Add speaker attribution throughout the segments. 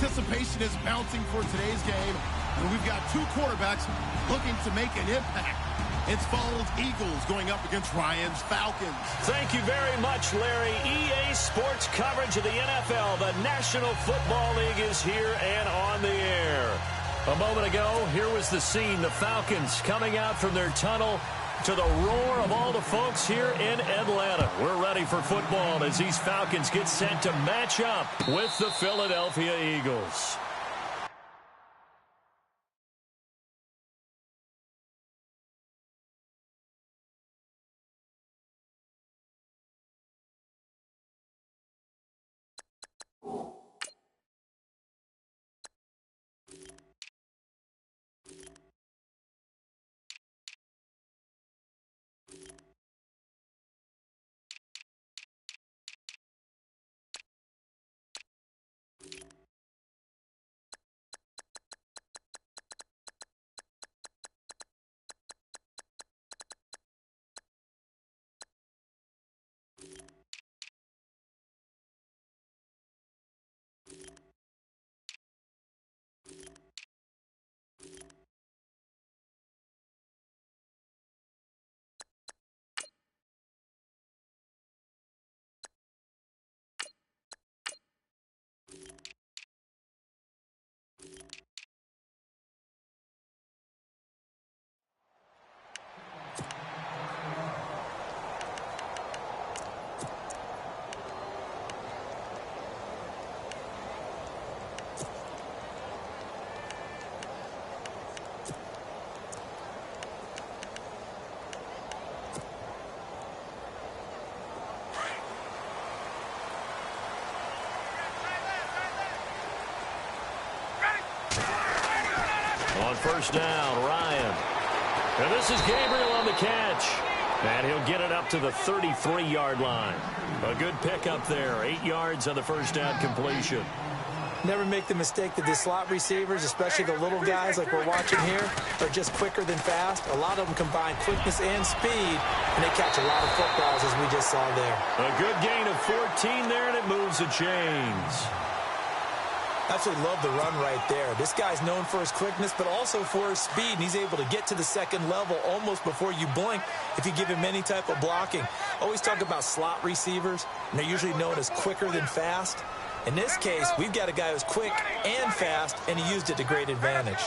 Speaker 1: anticipation is mounting for today's game, and we've got two quarterbacks looking to make an impact. It's Vols Eagles going up against Ryan's Falcons.
Speaker 2: Thank you very much, Larry. EA Sports coverage of the NFL. The National Football League is here and on the air. A moment ago, here was the scene. The Falcons coming out from their tunnel to the roar of all the folks here in Atlanta. We're ready for football as these Falcons get set to match up with the Philadelphia Eagles. On first down, Ryan. And this is Gabriel on the catch. And he'll get it up to the 33-yard line. A good pickup there. 8 yards on the first down completion.
Speaker 3: Never make the mistake that the slot receivers, especially the little guys like we're watching here, are just quicker than fast. A lot of them combine quickness and speed, and they catch a lot of footballs, as we just saw there.
Speaker 2: A good gain of 14 there, and it moves the chains.
Speaker 3: Absolutely love the run right there. This guy's known for his quickness, but also for his speed, and he's able to get to the second level almost before you blink if you give him any type of blocking. Always talk about slot receivers, and they're usually known as quicker than fast. In this case, we've got a guy who's quick and fast, and he used it to great advantage.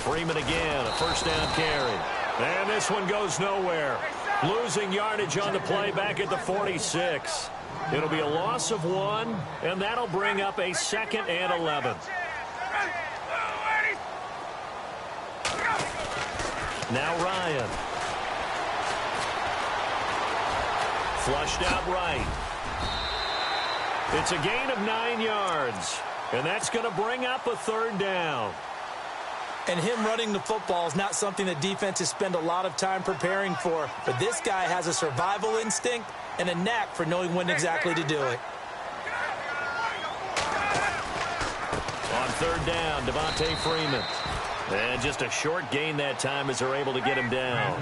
Speaker 2: Freeman again, a first down carry. And this one goes nowhere. Losing yardage on the play back at the 46. It'll be a loss of 1, and that'll bring up a 2nd and 11. Now Ryan. Flushed out right. It's a gain of 9 yards, and that's going to bring up a 3rd down.
Speaker 3: And him running the football is not something that defenses spend a lot of time preparing for, but this guy has a survival instinct and a knack for knowing when exactly to do it.
Speaker 2: On 3rd down, Devontae Freeman. And just a short gain that time as they're able to get him down.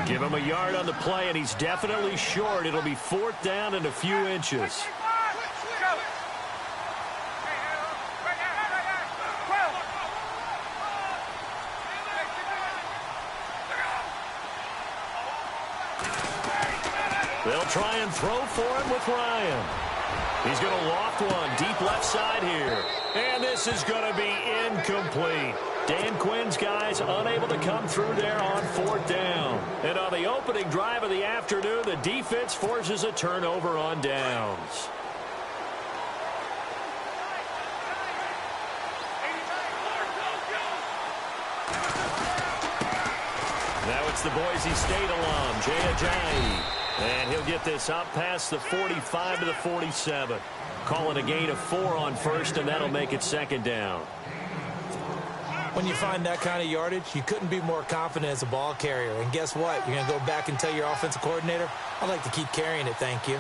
Speaker 2: Give him a yard on the play, and he's definitely short. It'll be 4th down and a few inches. They'll try and throw for it with Ryan. He's going to loft one deep left side here. And this is going to be incomplete. Dan Quinn's guys unable to come through there on 4th down. And on the opening drive of the afternoon, the defense forces a turnover on downs. Now it's the Boise State alum, Jay Ajayi. And he'll get this up past the 45 to the 47. Call it a gain of 4 on first, and that'll make it 2nd down.
Speaker 3: When you find that kind of yardage, you couldn't be more confident as a ball carrier. And guess what? You're going to go back and tell your offensive coordinator, I'd like to keep carrying it, thank you.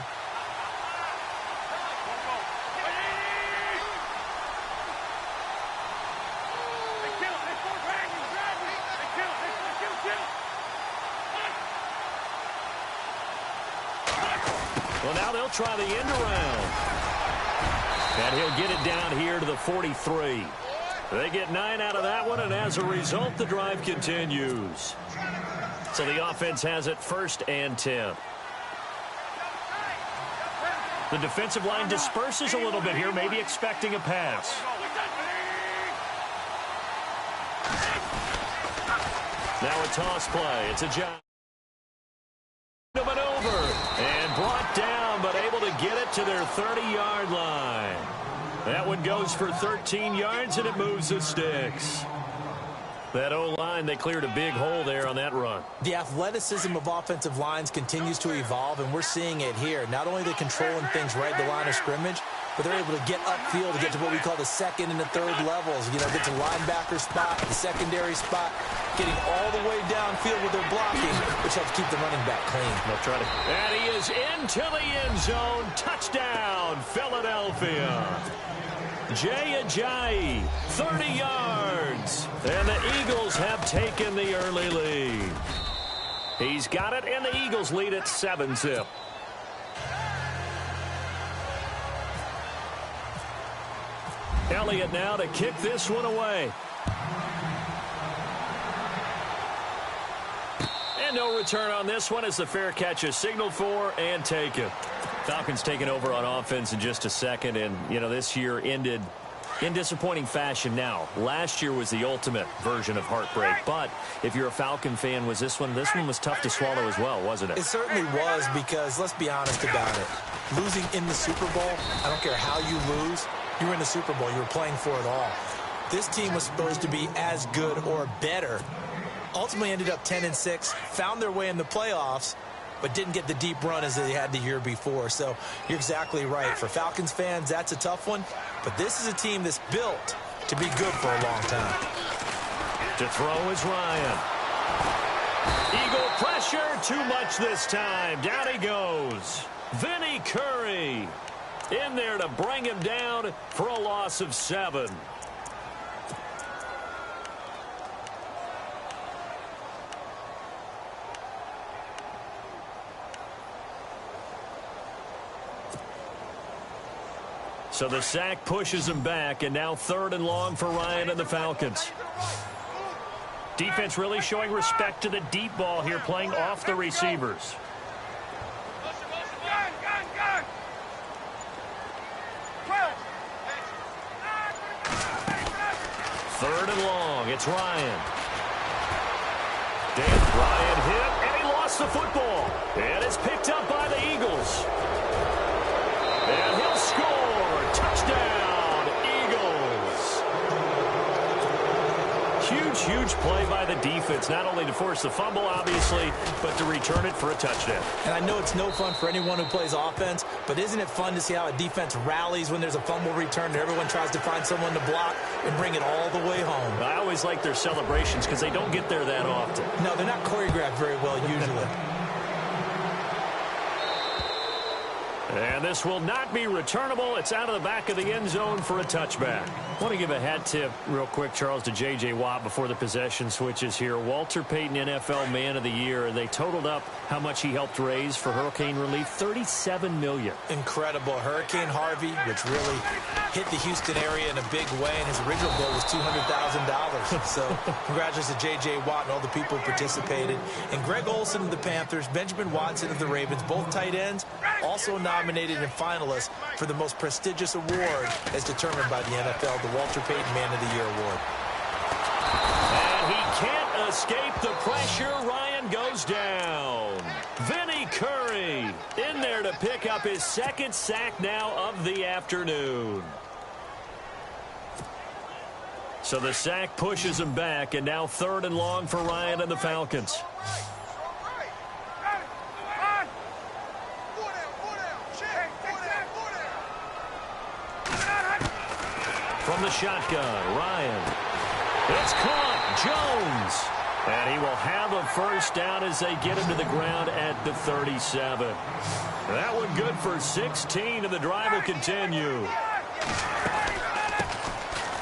Speaker 2: Well, now they'll try the end around. And he'll get it down here to the 43. They get 9 out of that one, and as a result, the drive continues. So the offense has it 1st and 10. The defensive line disperses a little bit here, maybe expecting a pass. Now a toss play. It's a job. Maneuver and brought down, but able to get it to their 30-yard line. That one goes for 13 yards, and it moves the sticks. That O-line, they cleared a big hole there on that run.
Speaker 3: The athleticism of offensive lines continues to evolve, and we're seeing it here. Not only are they controlling things right at the line of scrimmage, but they're able to get upfield to get to what we call the 2nd and the 3rd levels. You know, get to linebacker spot, the secondary spot, getting all the way downfield with their blocking, which helps keep the running back clean.
Speaker 2: They'll try to. And he is into the end zone. Touchdown, Philadelphia. Jay Ajayi, 30 yards. And the Eagles have taken the early lead. He's got it, and the Eagles lead at 7-zip. Elliott now to kick this one away. And no return on this one as the fair catch is signaled for and taken. Falcons taking over on offense in just a second, and, you know, this year ended in disappointing fashion. Now, last year was the ultimate version of heartbreak, but if you're a Falcon fan, was this one was tough to swallow as well, wasn't it?
Speaker 3: It certainly was, because let's be honest about it. Losing in the Super Bowl, I don't care how you lose, you were in the Super Bowl. You were playing for it all. This team was supposed to be as good or better. Ultimately ended up 10-6, found their way in the playoffs, but didn't get the deep run as they had the year before. So you're exactly right. For Falcons fans, that's a tough one. But this is a team that's built to be good for a long time.
Speaker 2: To throw is Ryan. Eagle pressure, too much this time. Down he goes. Vinny Curry in there to bring him down for a loss of 7. So the sack pushes him back, and now 3rd and long for Ryan and the Falcons. Defense really showing respect to the deep ball here, playing off the receivers. Third and long, it's Ryan. Ryan hit, and he lost the football. And it's picked up by the Eagles. And he'll score. Touchdown, Eagles. Huge play by the defense, not only to force the fumble, obviously, but to return it for a touchdown. And I know it's no fun for anyone who plays offense, but isn't it fun to see how a defense rallies when there's a fumble return and everyone tries to find someone to block and bring it all the way home? I always like their celebrations because they don't get there that often. No, they're not choreographed very well usually. And this will not be returnable. It's out of the back of the end zone for a touchback. I want to give a hat tip real quick, Charles, to J.J. Watt before the possession switches here. Walter Payton, NFL Man of the Year. They totaled up how much he helped raise for hurricane relief, $37 million. Incredible. Hurricane Harvey, which really hit the Houston area in a big way, and his original goal was $200,000. So congratulations to J.J. Watt and all the people who participated. And Greg Olsen of the Panthers, Benjamin Watson of the Ravens, both tight ends, also nominated and finalists for the most prestigious award as determined by the NFL, the Walter Payton Man of the Year Award. And he can't escape the pressure. Ryan goes down. Vinny Curry in there to pick up his 2nd sack now of the afternoon. So the sack pushes him back, and now 3rd and long for Ryan and the Falcons. From the shotgun, Ryan. It's caught. Jones. And he will have a first down as they get him to the ground at the 37. That one good for 16, and the drive will continue.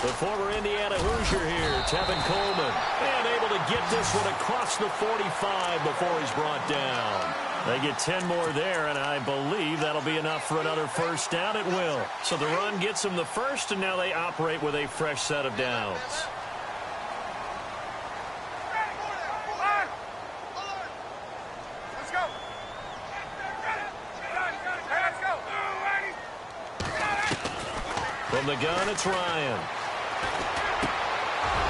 Speaker 2: The former Indiana Hoosier here, Tevin Coleman. And able to get this one across the 45 before he's brought down. They get 10 more there, and I believe that'll be enough for another first down. It will. So the run gets them the first, and now they operate with a fresh set of downs. From the gun, it's Ryan.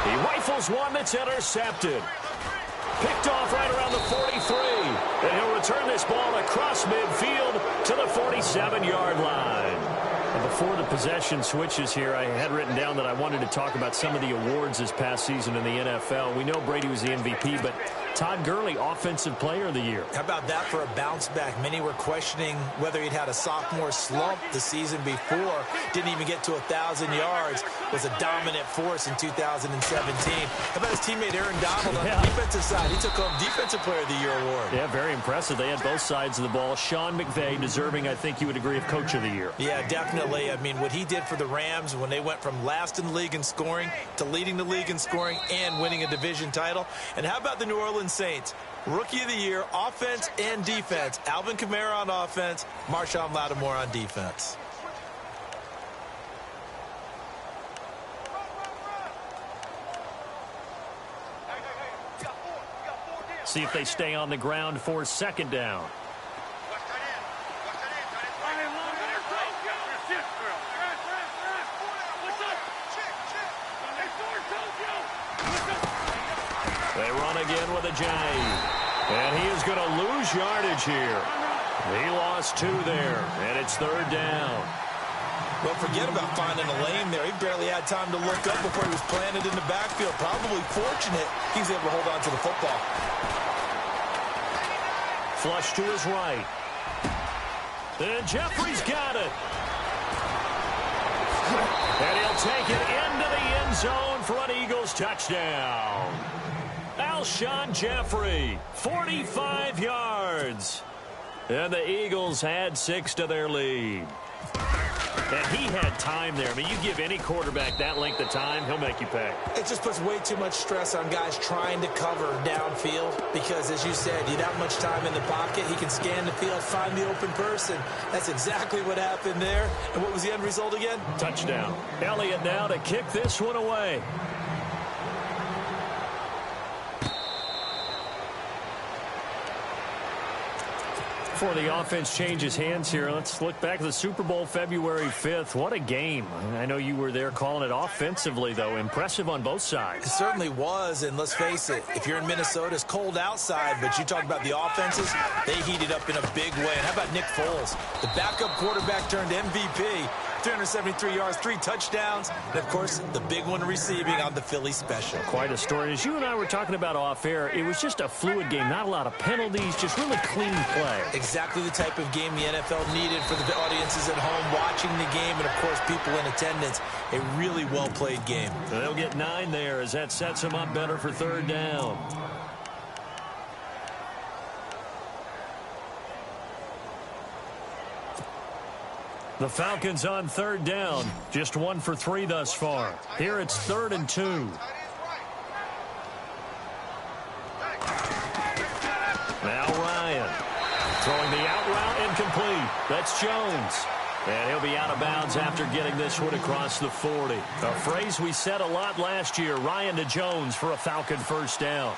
Speaker 2: He rifles one that's intercepted. Picked off right around the 43. And he'll return this ball across midfield to the 47-yard line. And before the possession switches here, I had written down that I wanted to talk about some of the awards this past season in the NFL. We know Brady was the MVP, but Todd Gurley, Offensive Player of the Year.
Speaker 3: How about that for a bounce back? Many were questioning whether he'd had a sophomore slump the season before. Didn't even get to 1,000 yards. Was a dominant force in 2017. How about his teammate Aaron Donald on the defensive side? He took home Defensive Player of the Year award.
Speaker 2: Yeah, very impressive. They had both sides of the ball. Sean McVay deserving, I think you would agree, of Coach of the Year.
Speaker 3: Yeah, definitely. I mean, what he did for the Rams when they went from last in the league in scoring to leading the league in scoring and winning a division title. And how about the New Orleans Saints? Rookie of the Year, offense and defense. Alvin Kamara on offense, Marshawn Lattimore on defense.
Speaker 2: See if they stay on the ground for second down. They run again with a J. And he is going to lose yardage here. He lost 2 there, and it's third down.
Speaker 3: Well, forget about finding a lane there. He barely had time to look up before he was planted in the backfield. Probably fortunate he was able to hold on to the football.
Speaker 2: Flush to his right. And Jeffrey's got it. And he'll take it into the end zone for an Eagles touchdown. Alshon Jeffrey, 45 yards. And the Eagles had 6 to their lead. And he had time there. I mean, you give any quarterback that length of time, he'll make you pay.
Speaker 3: It just puts way too much stress on guys trying to cover downfield because, as you said, you have that much time in the pocket. He can scan the field, find the open person. That's exactly what happened there. And what was the end result again?
Speaker 2: Touchdown. Elliott now to kick this one away. Before the offense changes hands here, let's look back at the Super Bowl February 5th. What a game. I know you were there calling it offensively, though. Impressive on both sides.
Speaker 3: It certainly was, and let's face it, if you're in Minnesota, it's cold outside, but you talk about the offenses, they heated up in a big way. And how about Nick Foles? The backup quarterback turned MVP, 373 yards, 3 touchdowns, and, of course, the big one receiving on the Philly special.
Speaker 2: Quite a story. As you and I were talking about off air, it was just a fluid game. Not a lot of penalties, just really clean play.
Speaker 3: Exactly the type of game the NFL needed for the audiences at home watching the game and, of course, people in attendance. A really well-played game.
Speaker 2: They'll get 9 there as that sets them up better for third down. The Falcons on third down. Just 1 for 3 thus far. Here it's 3rd and 2. Now Ryan. Throwing the out route incomplete. That's Jones. And he'll be out of bounds after getting this one across the 40. A phrase we said a lot last year. Ryan to Jones for a Falcon first down.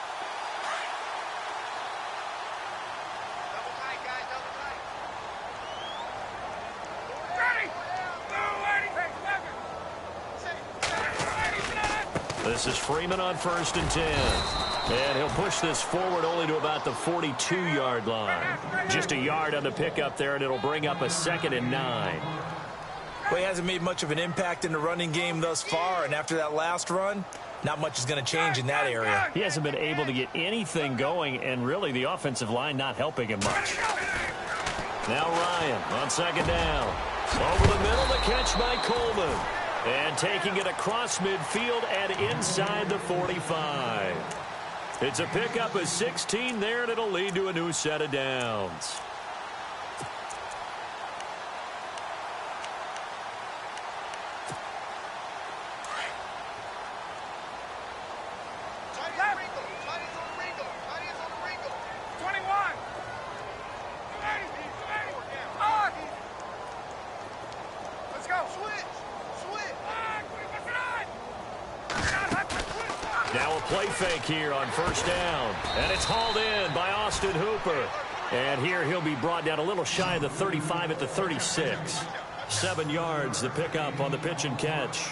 Speaker 2: This is Freeman on 1st and 10. And he'll push this forward only to about the 42-yard line. Just a yard on the pickup there, and it'll bring up a 2nd and 9.
Speaker 3: Well, he hasn't made much of an impact in the running game thus far, and after that last run, not much is going to change in that area.
Speaker 2: He hasn't been able to get anything going, and really the offensive line not helping him much. Now Ryan on 2nd down. Over the middle, the catch by Coleman. And taking it across midfield and inside the 45. It's a pickup of 16 there, and it'll lead to a new set of downs. play fake here on first down. And it's hauled in by Austin Hooper. And here he'll be brought down a little shy of the 35 at the 36. 7 yards to pick up on the pitch and catch.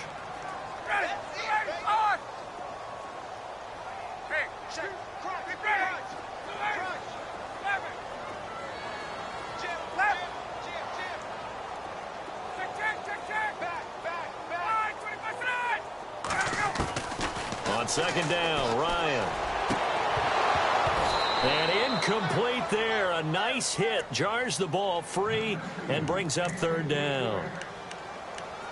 Speaker 2: On second down, Ryan. And incomplete there. A nice hit. Jars the ball free and brings up third down.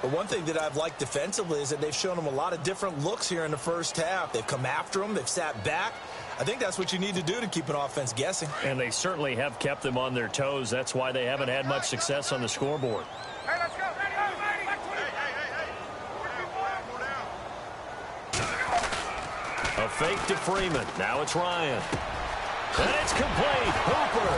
Speaker 3: But one thing that I've liked defensively is that they've shown them a lot of different looks here in the first half. They've come after them. They've sat back. I think that's what you need to do to keep an offense guessing.
Speaker 2: And they certainly have kept them on their toes. That's why they haven't had much success on the scoreboard.
Speaker 4: Hey, let's go.
Speaker 2: A fake to Freeman. Now it's Ryan. And it's complete. Hooper